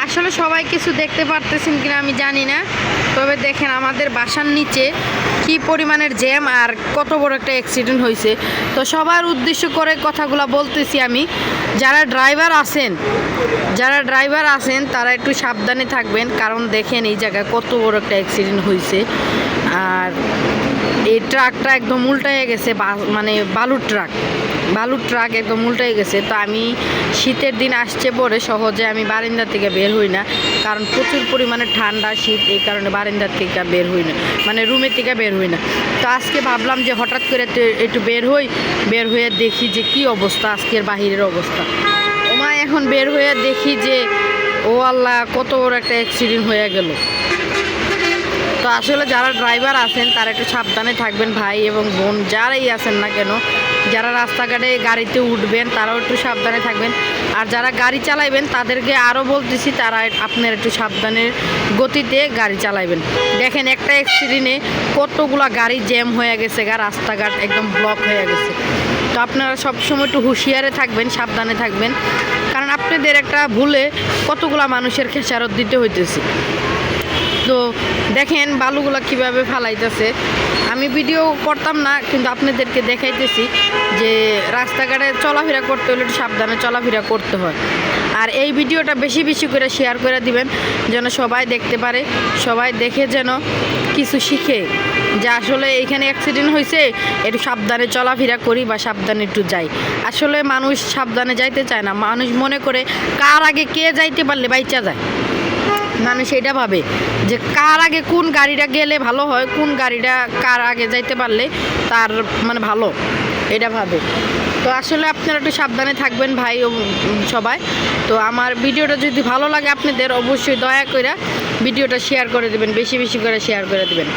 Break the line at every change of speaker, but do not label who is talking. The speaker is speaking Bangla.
আসলে সবাই কিছু দেখতে পারতেছেন কিনা আমি জানি না, তবে দেখেন আমাদের বাসার নিচে কি পরিমাণের জ্যাম আর কত বড় একটা অ্যাক্সিডেন্ট হয়েছে। তো সবার উদ্দেশ্য করে কথাগুলো বলতেছি আমি। যারা ড্রাইভার আছেন তারা একটু সাবধানে থাকবেন, কারণ দেখেন এই জায়গায় কত বড় একটা অ্যাক্সিডেন্ট হয়েছে। আর এই ট্রাকটা একদম উল্টায়ে গেছে, মানে বালুর ট্রাক একদম উল্টাই গেছে। তো আমি শীতের দিন আসছে পরে সহজে আমি বারান্দা থেকে বের হই না, কারণ প্রচুর পরিমাণে ঠান্ডা শীত, এই কারণে বারান্দার থেকে বের হই না, মানে রুমের থেকে বের হই না। তো আজকে ভাবলাম যে হঠাৎ করে একটু বের হয়ে দেখি যে কি অবস্থা, আজকের বাহিরের অবস্থা। ওমা এখন বের হয়ে দেখি যে ও আল্লাহ, কত বড় একটা অ্যাক্সিডেন্ট হয়ে গেল। তো আসলে যারা ড্রাইভার আছেন তারা একটু সাবধানে থাকবেন ভাই এবং বোন, যারাই আছেন না কেন, যারা রাস্তাঘাটে গাড়িতে উঠবেন তারাও একটু সাবধানে থাকবেন। আর যারা গাড়ি চালাইবেন তাদেরকে আরও বলতেছি, তারা আপনারা একটু সাবধানের গতিতে গাড়ি চালাইবেন। দেখেন একটা অ্যাক্সিডেন্টে কতগুলা গাড়ি জ্যাম হয়ে গেছে, রাস্তাঘাট একদম ব্লক হয়ে গেছে। তো আপনারা সবসময় একটু হুঁশিয়ারে থাকবেন, সাবধানে থাকবেন, কারণ আপনাদের একটা ভুলে কতগুলা মানুষের খেসারত দিতে হইতেছে। তো দেখেন বালুগুলা কিভাবে ফালাইতেছে। আমি ভিডিও করতাম না, কিন্তু আপনাদেরকে দেখাইতেছি যে রাস্তাঘাটে চলাফেরা করতে হলে একটু সাবধানে চলাফেরা করতে হয়। আর এই ভিডিওটা বেশি বেশি করে শেয়ার করে দিবেন, যেন সবাই দেখতে পারে, সবাই দেখে যেন কিছু শিখে যে আসলে এইখানে অ্যাক্সিডেন্ট হয়েছে, একটু সাবধানে চলাফেরা করি বা সাবধানে একটু যাই। আসলে মানুষ সাবধানে যাইতে চায় না, মানুষ মনে করে কার আগে কে যাইতে পারলে বাইচা যায়। মানুষ এটা ভাবে যে কার আগে কোন গাড়িটা গেলে ভালো হয়, কোন গাড়িটা কার আগে যাইতে পারলে তার মানে ভালো, এটা ভাবে। তো আসলে আপনারা একটু সাবধানে থাকবেন ভাই ও সবাই। তো আমার ভিডিওটা যদি ভালো লাগে আপনাদের, অবশ্যই দয়া করে ভিডিওটা শেয়ার করে দেবেন, বেশি বেশি করে শেয়ার করে দেবেন।